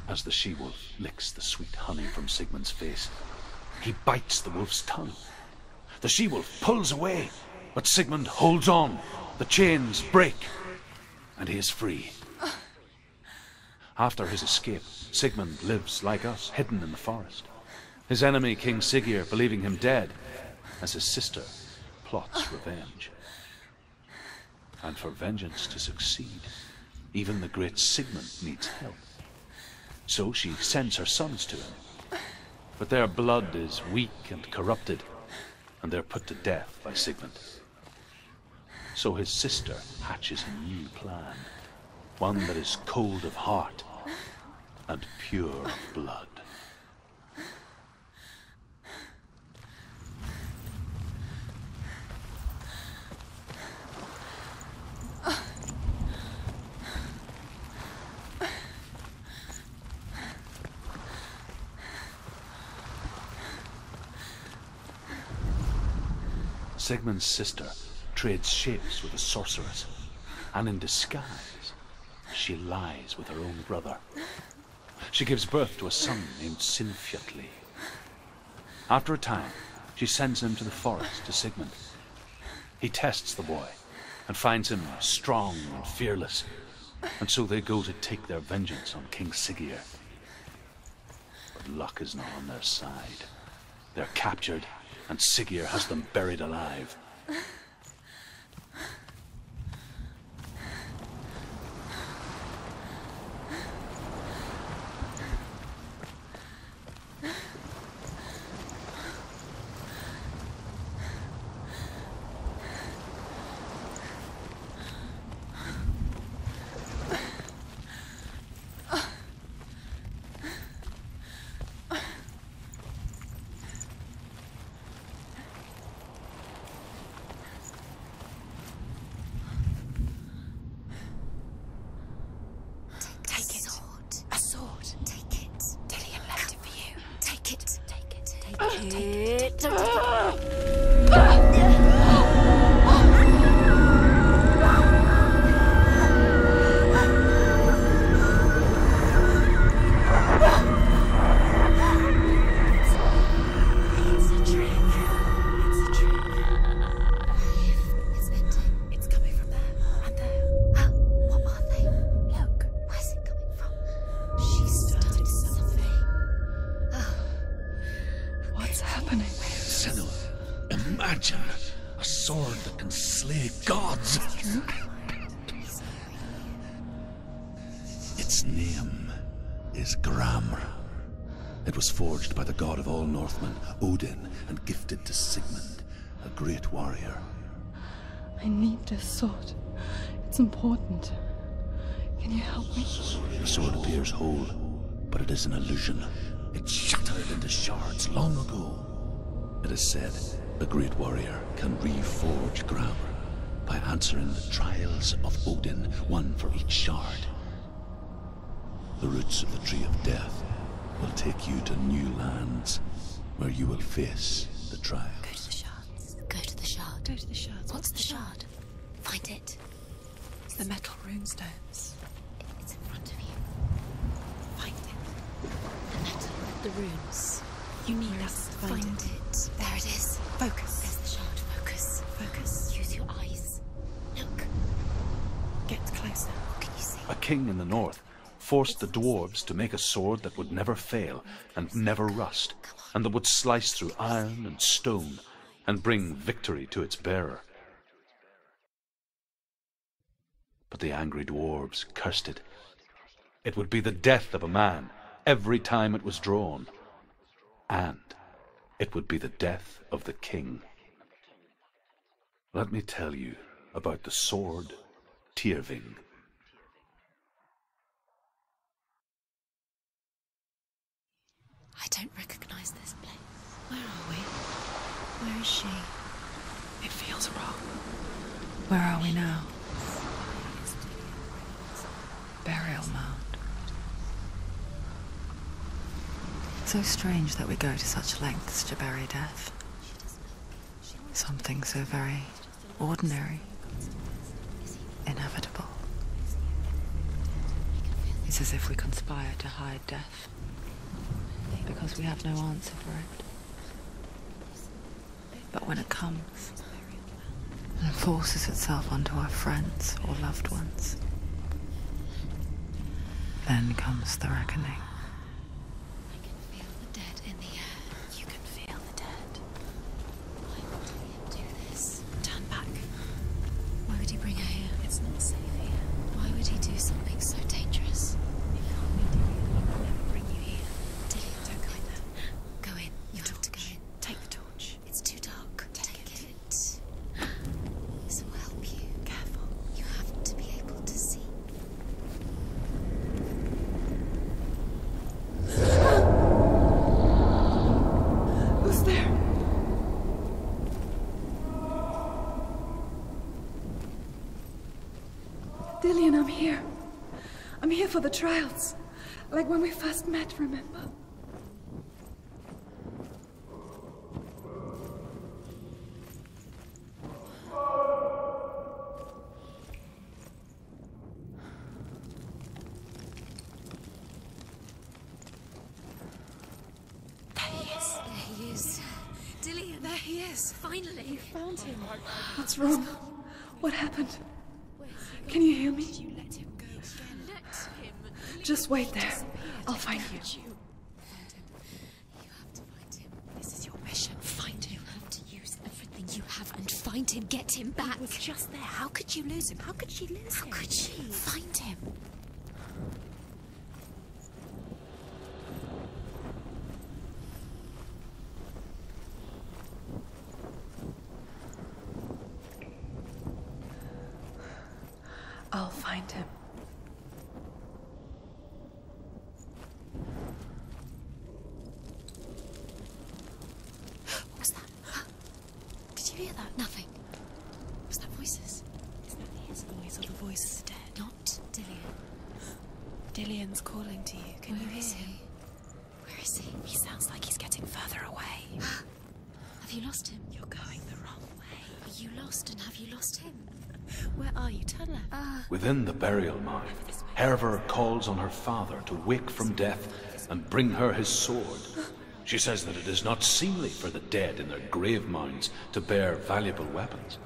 As the she-wolf licks the sweet honey from Sigmund's face, he bites the wolf's tongue. The she-wolf pulls away, but Sigmund holds on. The chains break, and he is free. After his escape, Sigmund lives like us, hidden in the forest. His enemy, King Siggeir, believing him dead, as his sister plots revenge. And for vengeance to succeed, even the great Sigmund needs help. So she sends her sons to him. But their blood is weak and corrupted, and they're put to death by Sigmund. So his sister hatches a new plan, one that is cold of heart and pure of blood. Sigmund's sister trades shapes with a sorceress, and in disguise, she lies with her own brother. She gives birth to a son named Sinfjotli. After a time, she sends him to the forest to Sigmund. He tests the boy and finds him strong and fearless, and so they go to take their vengeance on King Siggeir. But luck is not on their side. They're captured, and Siggeir has them buried alive. Imagine a sword that can slay gods. Its name is Gramr. It was forged by the god of all Northmen, Odin, and gifted to Sigmund, a great warrior. I need this sword. It's important. Can you help me? The sword appears whole, but it is an illusion. It shattered into shards long ago. It is said a great warrior can reforge Gramr by answering the trials of Odin, one for each shard. The roots of the Tree of Death will take you to new lands where you will face the trials. Go to the shards. Go to the shard. Go to the shards. What's the shard? Find it. It's the metal runestones. It's in front of you. Find it. The metal, the runes. You need us to find it. There it is. Focus. There's the shard. Focus. Focus. Use your eyes. Look. Get closer. What can you see? A king in the north forced the dwarves to make a sword that would never fail and never rust, and that would slice through iron and stone and bring victory to its bearer. But the angry dwarves cursed it. It would be the death of a man every time it was drawn, and it would be the death of the king. Let me tell you about the sword Tyrving. I don't recognize this place. Where are we? Where is she? It feels wrong. Where are we now? Burial mound. So strange that we go to such lengths to bury death. Something so very ordinary, inevitable. It's as if we conspire to hide death, because we have no answer for it. But when it comes, and forces itself onto our friends or loved ones, then comes the reckoning. I can feel the dead in the air. You can feel the dead. Why would he do this? Turn back. Why would he bring her here? It's not safe here. Why would he do something so dangerous? It can't be Dillian. He will never bring you here. Dillian, don't go in there. Go in. You have to go in. Take the torch. It's too dark. Take it. This will help you. Careful. You have to be able to see. Who's there? Dillian, I'm here. I'm here for the trials. Like when we first met, remember? There he is. There he is. Dillian, there he is. Finally. You found him. What's wrong? What happened? Can you hear me? You let him go again. Let him. Just wait there. I'll find you. Find him. You have to find him. This is your mission. Find him. You have to use everything you have and find him. Get him back. He was just there. How could you lose him? How could she lose him? How could she? Find him. I'll find him. What was that? Did you hear that? Nothing. Was that voices? Is that his voice or the voice of the dead? Not Dillian. Dillian's calling to you. Can you hear him? Where is he? He sounds like he's getting further away. Have you lost him? You're going the wrong way. Are you lost, and have you lost him? Where are you? Turn left. Within the burial mound, Hervor calls on her father to wake from death and bring her his sword. She says that it is not seemly for the dead in their grave mounds to bear valuable weapons.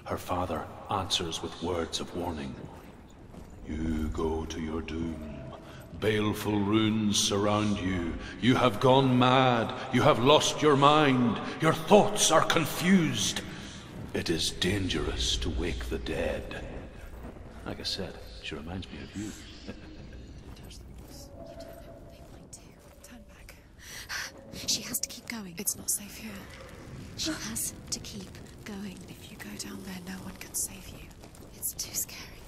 Her father answers with words of warning. You go to your doom. Baleful runes surround you. You have gone mad. You have lost your mind. Your thoughts are confused. It is dangerous to wake the dead. Like I said, she reminds me of you. Turn back. She has to keep going. It's not safe here. She has to keep going. If you go down there, no one can save you. It's too scary.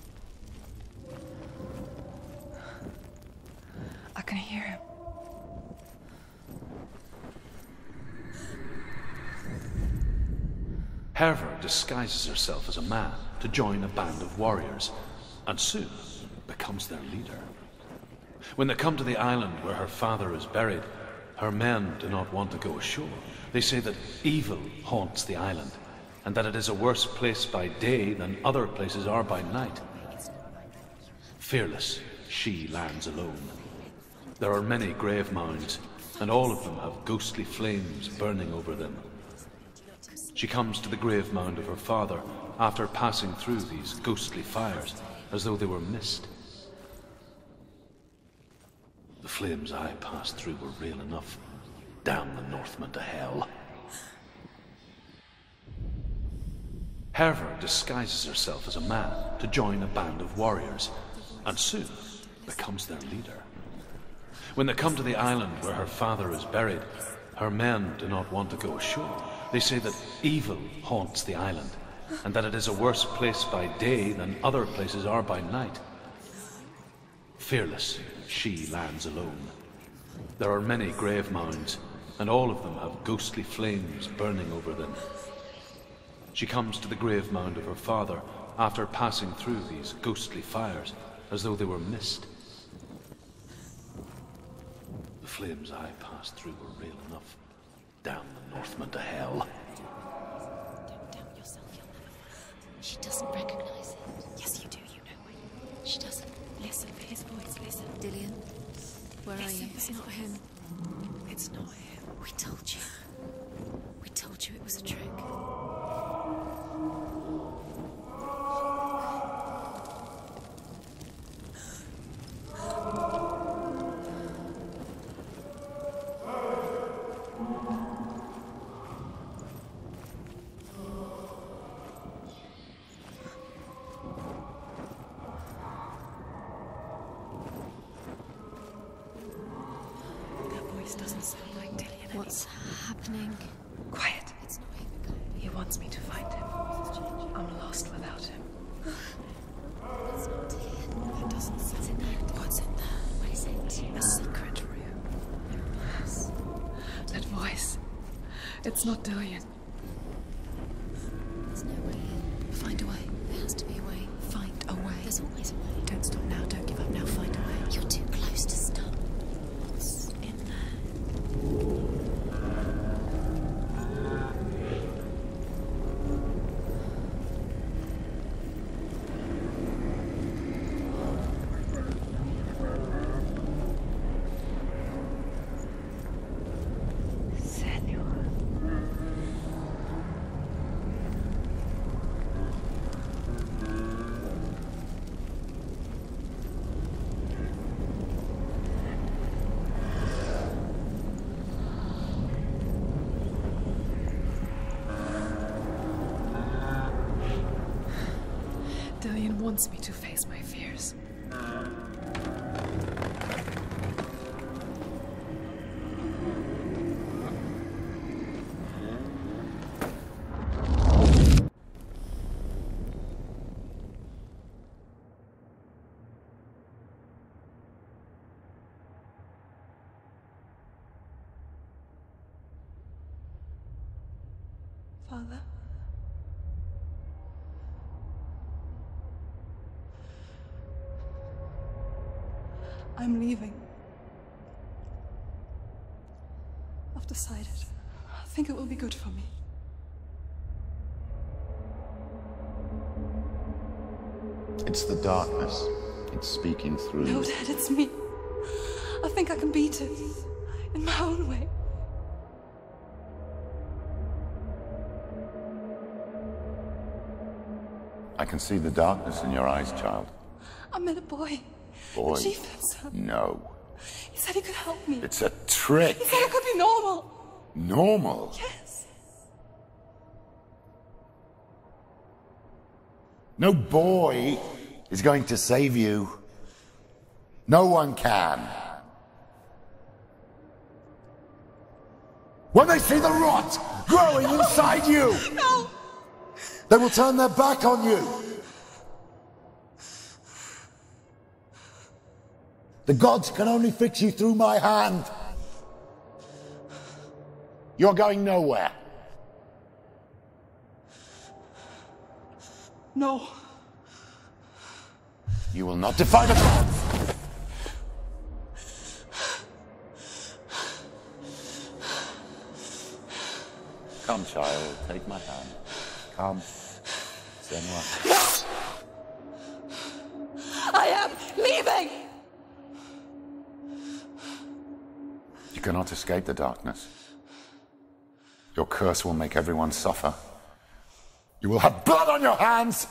I can hear him. Hervor disguises herself as a man to join a band of warriors, and soon becomes their leader. When they come to the island where her father is buried, her men do not want to go ashore. They say that evil haunts the island, and that it is a worse place by day than other places are by night. Fearless, she lands alone. There are many grave mounds, and all of them have ghostly flames burning over them. She comes to the grave mound of her father after passing through these ghostly fires, as though they were mist. The flames I passed through were real enough. Damn the Northmen to hell. Hervor disguises herself as a man to join a band of warriors, and soon becomes their leader. When they come to the island where her father is buried, her men do not want to go ashore. They say that evil haunts the island, and that it is a worse place by day than other places are by night. Fearless, she lands alone. There are many grave mounds, and all of them have ghostly flames burning over them. She comes to the grave mound of her father after passing through these ghostly fires, as though they were mist. The flames I passed through were real enough. Damn the Northmen to hell. Don't doubt yourself, you'll never find it. She doesn't recognize it. Yes, you do, you know it. She doesn't. Listen for his voice, listen. Dillian, where are you? It's not him. It's not him. We told you. We told you it was a trick. Doesn't sound like Dillian. What's happening? Quiet. It's not him. He wants me to find him. I'm lost without him. It's not Dillian. That doesn't sound What's in there? What's in there? What is it? a secret room. Yes. That voice. It's not Dillian. There's no way in. Find a way. There has to be a way. Find a way. There's always a way. Don't stop now. Don't give up now. Find a way. You're too close to stop. What's in there? Senua. Dillian wants me to face my fears. Father? I'm leaving. I've decided. I think it will be good for me. It's the darkness. It's speaking through No, you. Dad, it's me. I think I can beat it. In my own way. I can see the darkness in your eyes, child. I met a boy. Boy. The chieftain. No. He said he could help me. It's a trick. He said I could be normal. Normal. Yes. No boy is going to save you. No one can. When they see the rot growing inside you, No! they will turn their back on you. The gods can only fix you through my hand. You're going nowhere. No. You will not defy the gods. Come, child, take my hand. Come. Senua. I am leaving! You cannot escape the darkness. Your curse will make everyone suffer. You will have blood on your hands!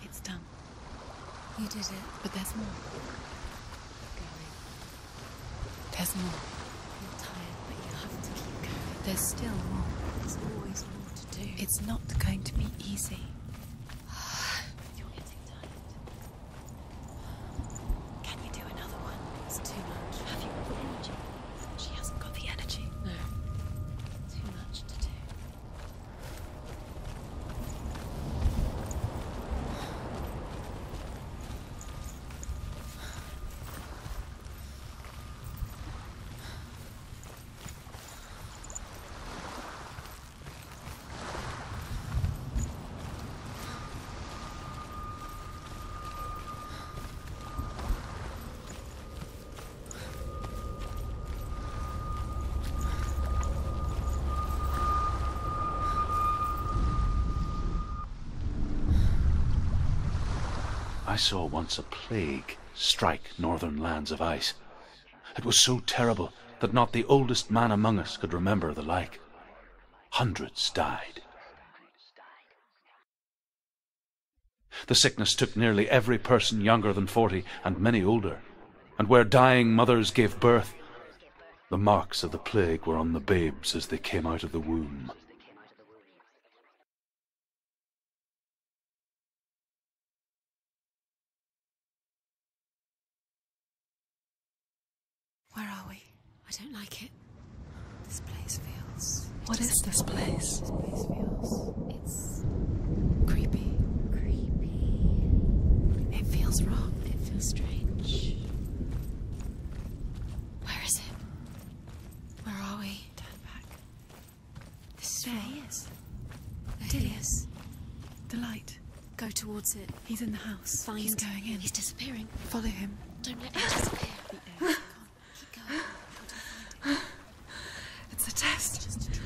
It's done. You did it. But there's more. There's more. You're tired, but you have to keep going. There's still more. There's always more to do. It's not going to be easy. You're getting tired. Can you do another one? It's too much. Have you got the energy? She hasn't got the energy. No. Too much to do. I saw once a plague strike northern lands of ice. It was so terrible that not the oldest man among us could remember the like. Hundreds died. The sickness took nearly every person younger than 40 and many older, and where dying mothers gave birth, the marks of the plague were on the babes as they came out of the womb. Where are we? I don't like it. This place feels... What is this place? This place feels... It's... creepy. Creepy. It feels wrong. It feels strange. Where is it? Where are we? Turn back. This is There wrong. he is. There he is. The light. Go towards it. He's in the house. Find... He's going in. He's disappearing. Follow him. Don't let him disappear. Keep going. It's a test.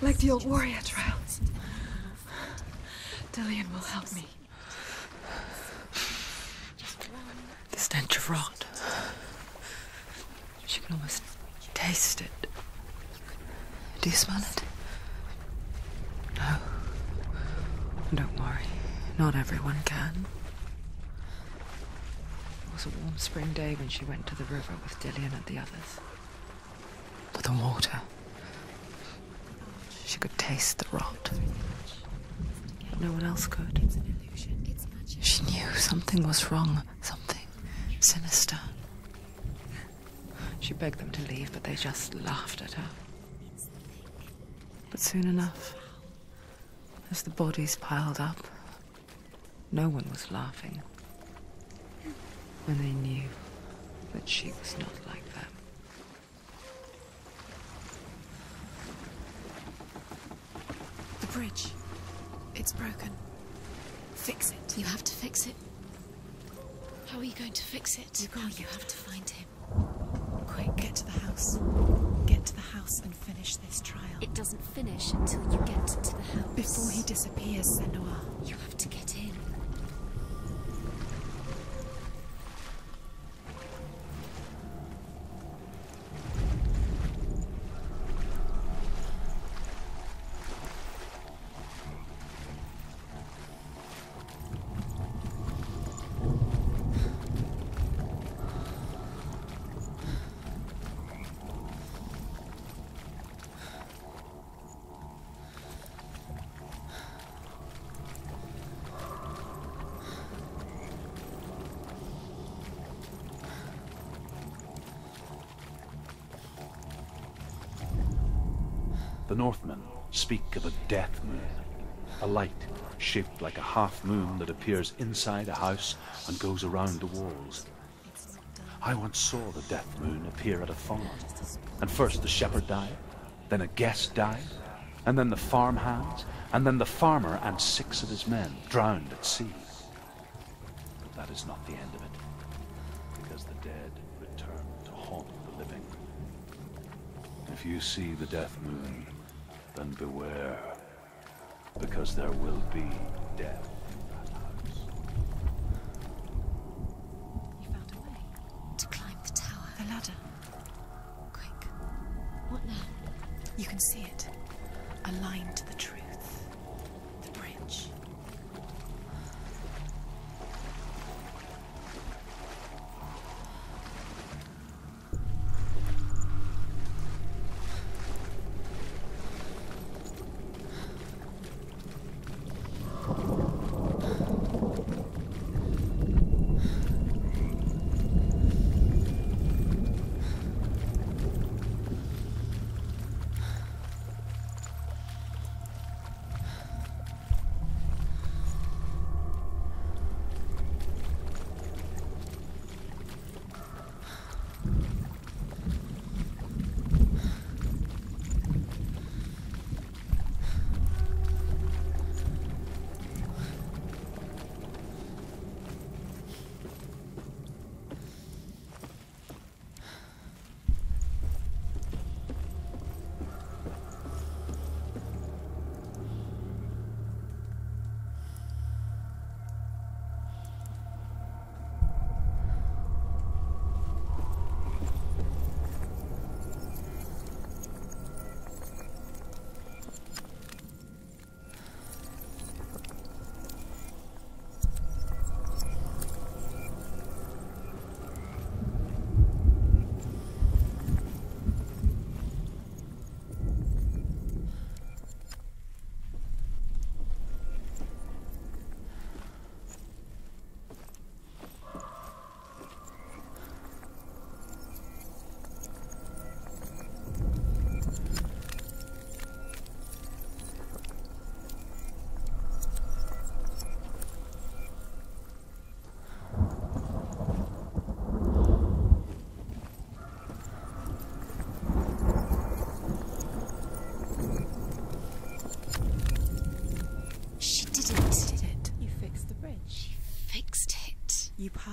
Like the old warrior trials. Dillian will help me. The stench of rot. She can almost taste it. Do you smell it? No. Don't worry. Not everyone can. It was a warm spring day when she went to the river with Dillian and the others. But the water. She could taste the rot. But no one else could. It's an illusion. It's magic. She knew something was wrong. Something sinister. She begged them to leave, but they just laughed at her. But soon enough, as the bodies piled up, no one was laughing. And they knew that she was not like them. The bridge. It's broken. Fix it. You have to fix it. How are you going to fix it? You have to find him. Quick, get to the house. Get to the house and finish this trial. It doesn't finish until you get to the house. Before he disappears, Senua. You have to get in. The Northmen speak of a death moon, a light shaped like a half moon that appears inside a house and goes around the walls. I once saw the death moon appear at a farm, and first the shepherd died, then a guest died, and then the farmhands, and then the farmer and 6 of his men drowned at sea. But that is not the end of it, because the dead return to haunt the living. If you see the death moon, then beware, because there will be death in that house. You found a way to climb the tower. The ladder. Quick. What now? You can see it. Aligned to the truth. The bridge.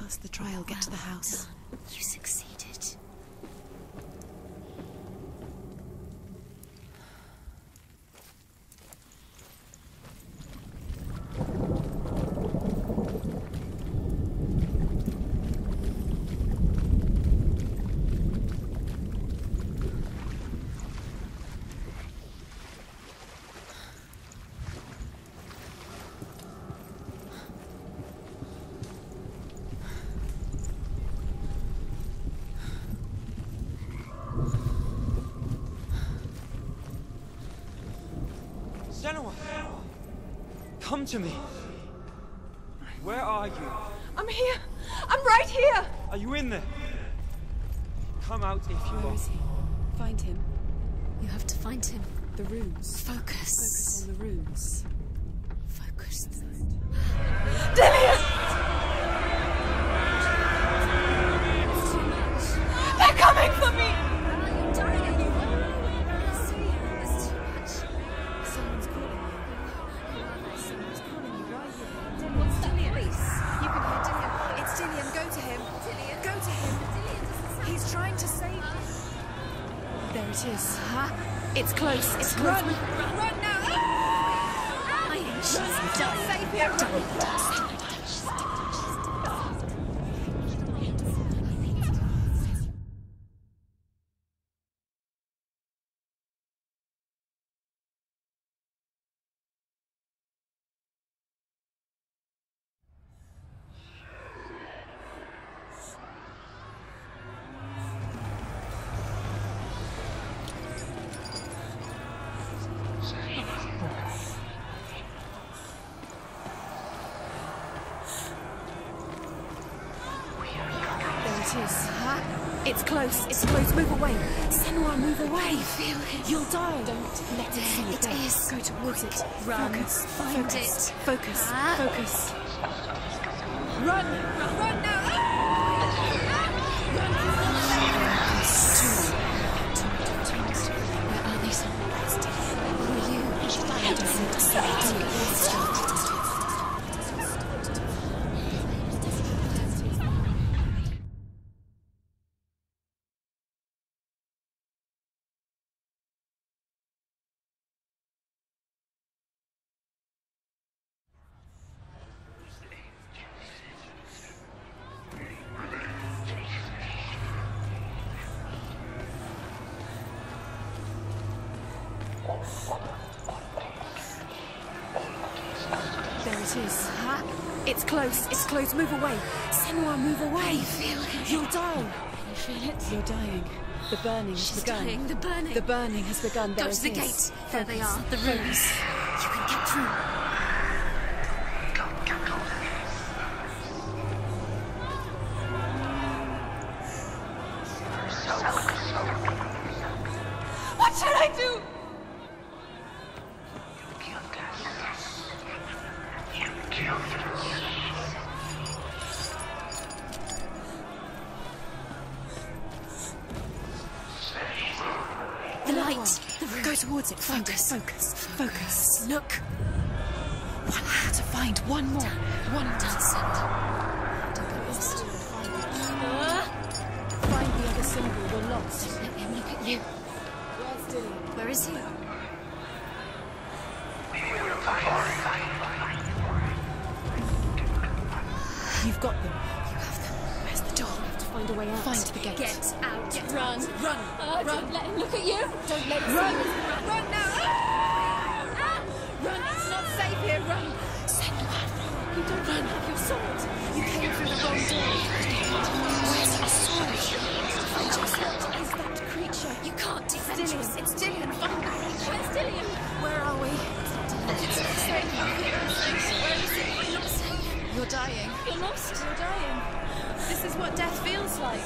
pass the trial, get to the house. You succeeded. Senua! Come to me! Where are you? I'm here! I'm right here! Are you in there? Come out if you Where are. is he? Find him. You have to find him. The runes. Focus. Focus on the runes. Focus. Dillian! They're coming for me! I'm dying at you. There's too much. Someone's calling you. Someone's calling you. Why are you? What's that voice? You can hear Dillian. It's Dillian. Go to him. Dillian? Go to him. He's trying to save you. There it is. Huh? It's close. It's close. Run! Run now! She's dying. Save him! It's close. It's close. Move away. Senua, move away. Feel it. You'll die. Don't let it see you. It is. Go towards it. Run. Focus. Find Focus. it. Focus. Ah. Focus. Run. Run now. Where are these? Who are you? I don't need to say it. There it is. Huh? It's close. It's close. Move away. Senua, move away. I feel it. You'll die. You feel it? You're dying. The burning has She's begun. dying. The burning. The burning has begun. There Go it to the is. gate. There they Focus. are. The runes. You can get through. What should I do? The light. The room. Go towards it. Focus. Focus. Focus. Look. One more to find. One more. One more. Lost. Find the other symbol. We're lost. Let him look at you. Where's Dillian? Where is he? You've got them. You have them. Where's the door? We have to find a way out. Find the gate. Get out. Run. Run. Run. Don't let him look at you. Don't let him run. Run now. Run. It's not safe here. Run. Senua. You don't have your sword. You came through the wrong door. Where's your sword? What is that creature? You can't defend Dillian. yourself. It's Dillian. Find her. Where's Dillian? Where are we? It's not safe. Where is it? We're not safe. You're dying. You're lost. You're dying. This is what death feels like.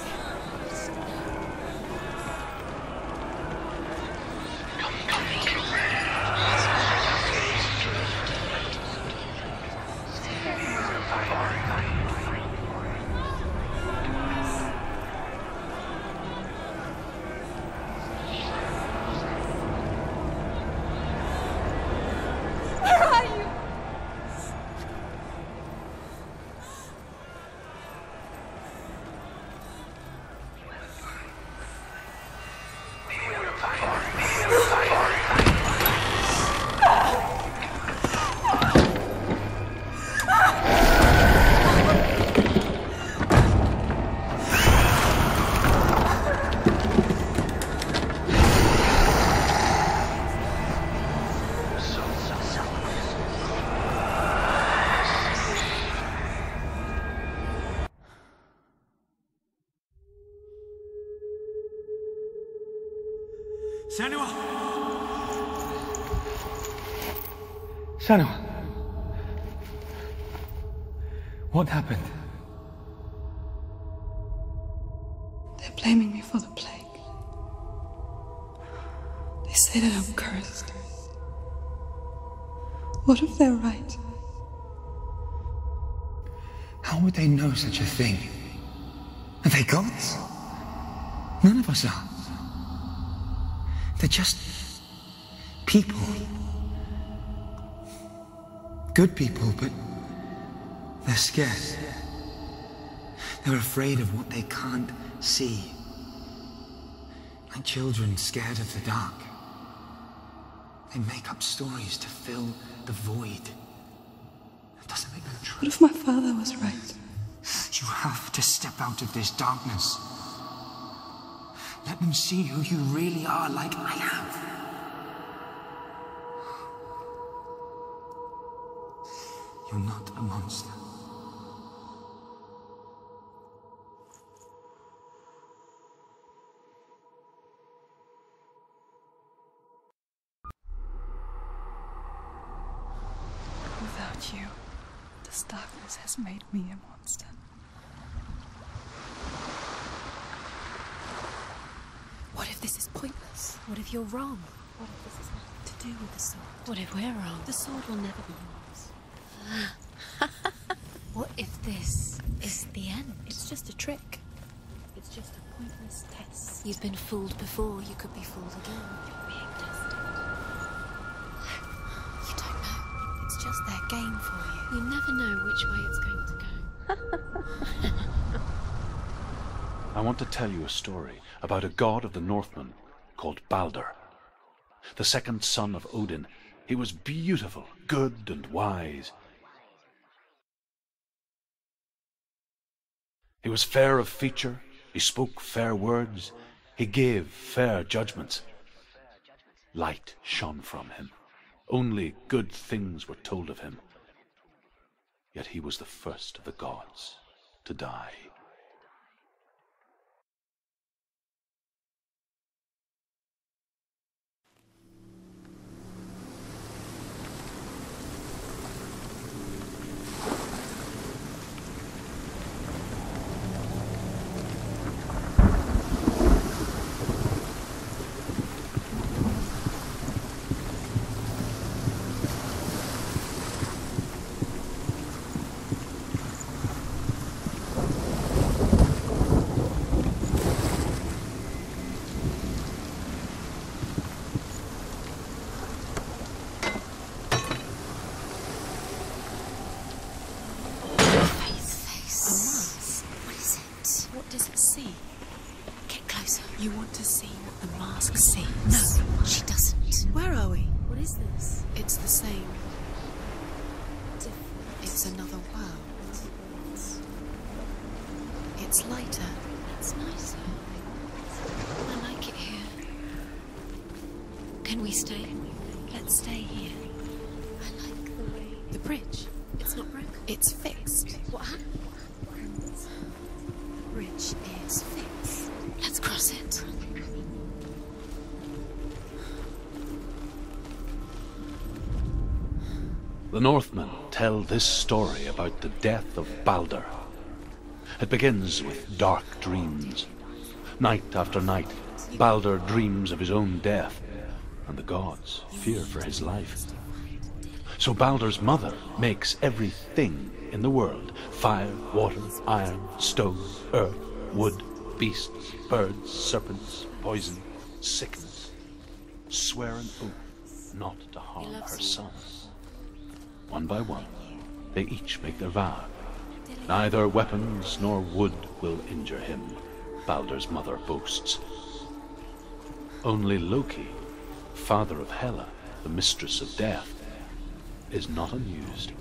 Where are you? Senua! Senua! What happened? They're blaming me for the plague. They say that I'm cursed. What if they're right? How would they know such a thing? Are they gods? None of us are. They're just people. Good people, but they're scared. They're afraid of what they can't see. Like children scared of the dark. They make up stories to fill the void. That doesn't make them true. What if my father was right? You have to step out of this darkness. Let them see who you really are, like I have. You're not a monster. Without you, this darkness has made me a monster. What if this is pointless? What if you're wrong? What if this is nothing to do with the sword? What if we're wrong? The sword will never be yours. What if this is the end? It's just a trick. It's just a pointless test. You've been fooled before, you could be fooled again. You're being tested. You don't know. It's just their game for you. You never know which way it's going to go. I want to tell you a story about a god of the Northmen called Balder. The second son of Odin. He was beautiful, good, and wise. He was fair of feature, he spoke fair words, he gave fair judgments. Light shone from him. Only good things were told of him. Yet he was the first of the gods to die. You want to see what the mask sees? No, she doesn't. Where are we? What is this? It's the same. Different. It's another world. It's lighter. It's nicer. I like it here. Can we stay? Let's stay here. I like the way... The bridge. It's not broken. It's fixed. What happened? The bridge is fixed. Let's cross it. The Northmen tell this story about the death of Balder. It begins with dark dreams. Night after night, Balder dreams of his own death, and the gods fear for his life. So Balder's mother makes everything in the world: fire, water, iron, stone, earth, wood, beasts, birds, serpents, poison, sickness. Swear an oath not to harm her son. One by one, they each make their vow. Neither weapons nor wood will injure him, Balder's mother boasts. Only Loki, father of Hela, the mistress of death, is not amused.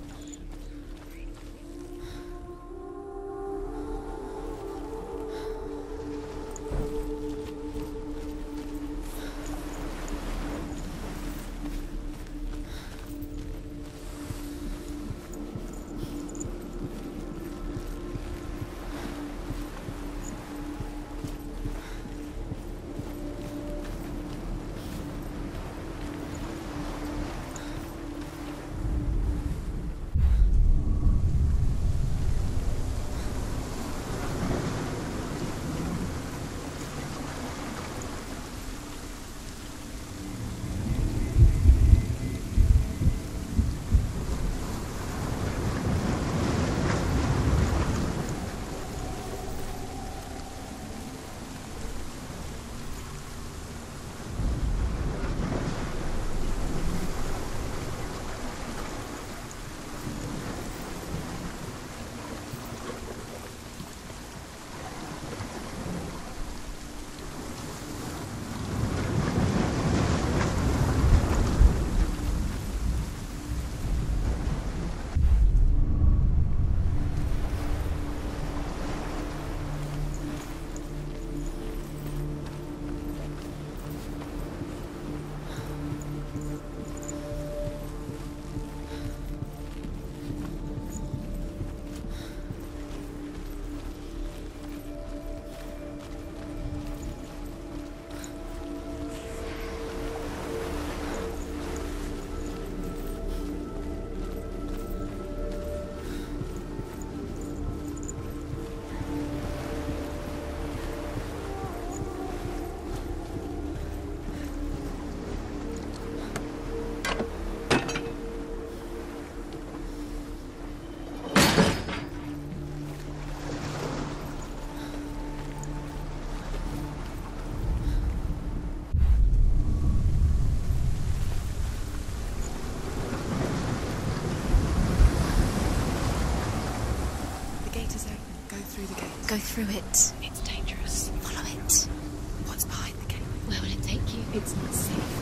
go through it. It's dangerous. Follow it. What's behind the gate? Where will it take you? It's not safe.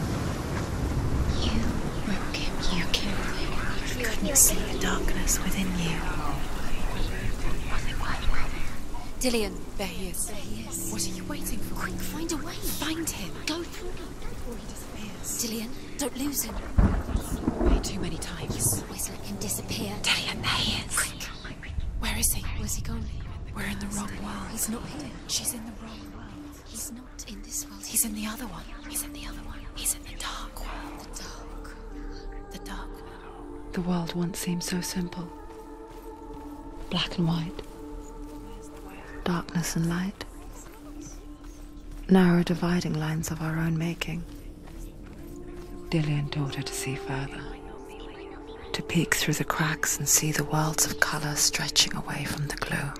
You broke him. You killed him. Couldn't see the darkness within you. Dillion. There he is. There he is. What are you waiting for? Quick, find a way. Find him. Go through him. Before he disappears. Dillion, don't lose him. Way too many times. Always let him disappear. Dillion, there he is. Quick. Where is he? Where's he gone? We're in the wrong world. He's not here. She's in the wrong world. He's not in this world. He's in the other one. He's in the other one. He's in the dark world. the dark. The dark world. The world once seemed so simple. Black and white. Darkness and light. Narrow dividing lines of our own making. Dillion taught her to see further. To peek through the cracks and see the worlds of colour stretching away from the gloom.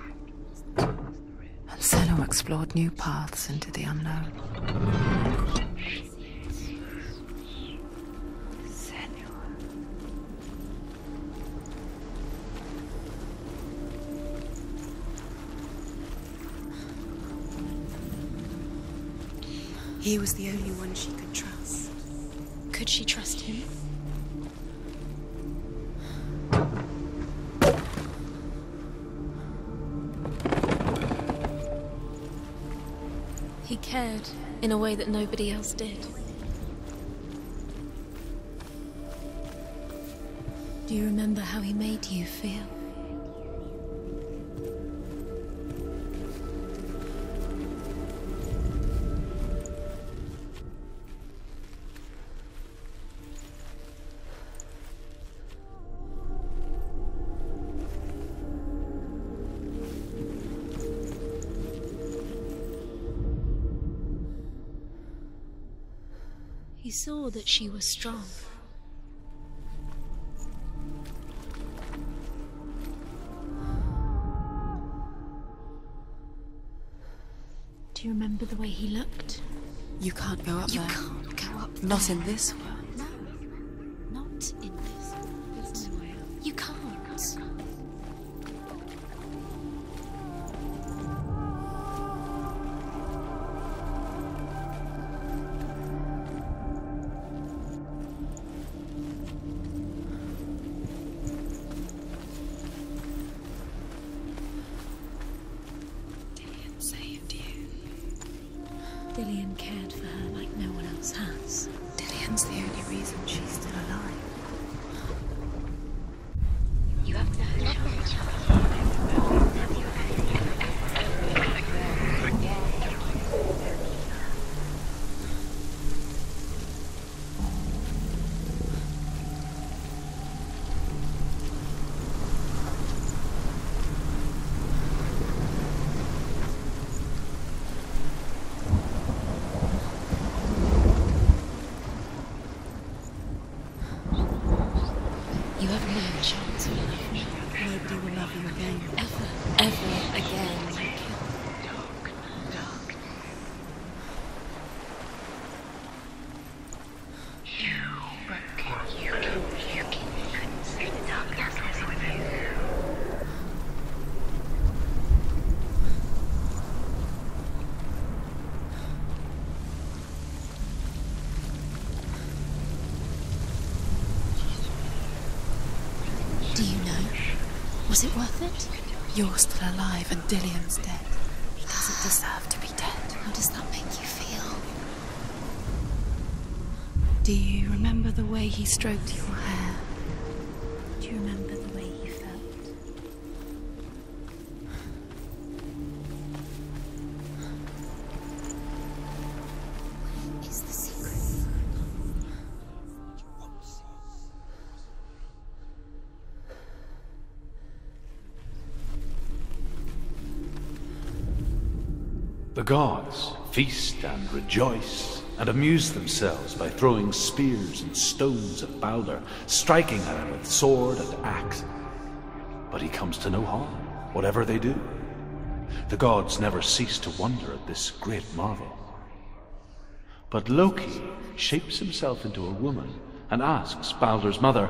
And Senua explored new paths into the unknown. He was the only one she could trust. Could she trust him? He cared in a way that nobody else did. Do you remember how he made you feel? He saw that she was strong. Do you remember the way he looked? You can't go up there. You can't go up there. Not in this world. No, not in this world. There's no way up. You can't. Dillion cared for her like no one else has. Dillion's the only reason she's still alive. You have that You have no chance of love. Nobody will love you again. Ever again. Do you know? Was it worth it? You're still alive and Dillion's dead. He doesn't deserve to be dead. How does that make you feel? Do you remember the way he stroked your hair? Do you remember the way he felt? Where is the secret? The gods feast and rejoice and amuse themselves by throwing spears and stones at Baldur, striking at him with sword and axe. But he comes to no harm, whatever they do. The gods never cease to wonder at this great marvel. But Loki shapes himself into a woman and asks Baldur's mother,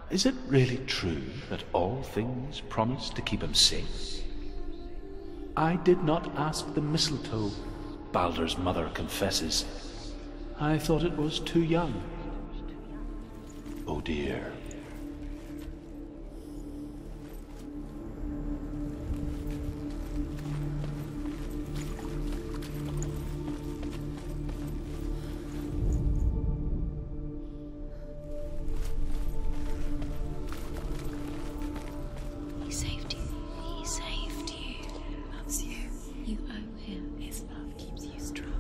"Is it really true that all things promise to keep him safe?" I did not ask the mistletoe, Balder's mother confesses. I thought it was too young. Oh dear. He saved you. He saved you. He loves you. You owe him. His love keeps you strong.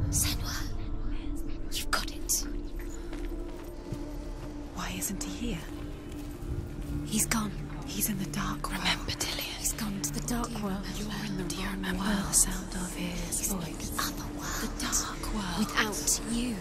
Senua, you've got it. Why isn't he here? He's gone. He's in the dark world. Remember, Dillian. He's gone to the dark world. You're in the Do you wrong remember world. the sound of his voice? The other world. The dark world. Without you.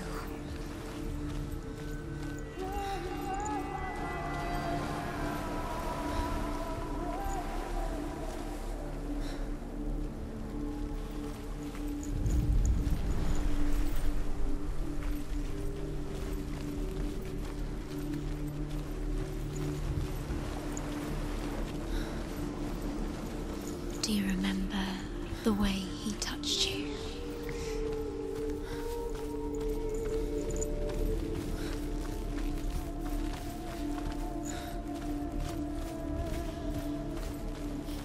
Do you remember the way he touched you?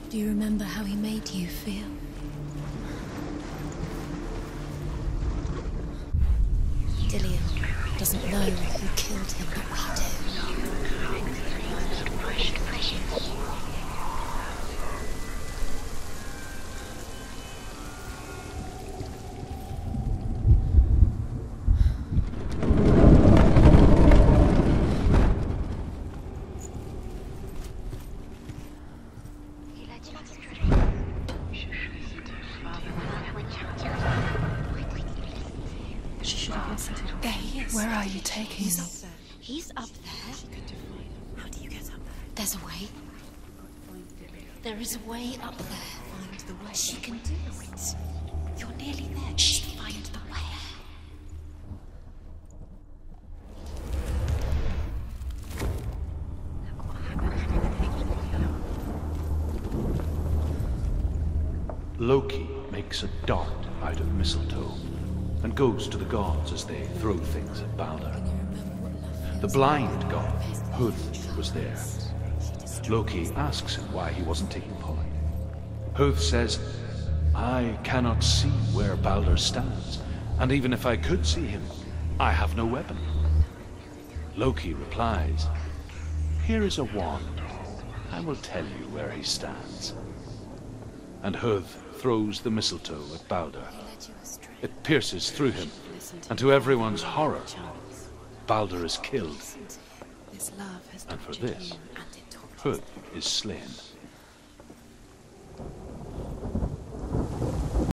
Do you remember how he made you feel? Dillian doesn't know who killed him, but we do. She should have listened. There he is. Where are you taking He's me? up there. He's up there. How do you get up there? There's a way. There is a way up there. Find the way. She can do it. You're nearly there. Just find the way. Loki makes a dart out of mistletoe and goes to the gods as they throw things at Balder. The blind god, Huth, was there. Loki asks him why he wasn't taking part. Huth says, I cannot see where Balder stands, and even if I could see him, I have no weapon. Loki replies, here is a wand. I will tell you where he stands. And Huth throws the mistletoe at Balder. It pierces through him, and to everyone's horror, Balder is killed. This love has And for tortured this, you, and it tortures Huth is slain.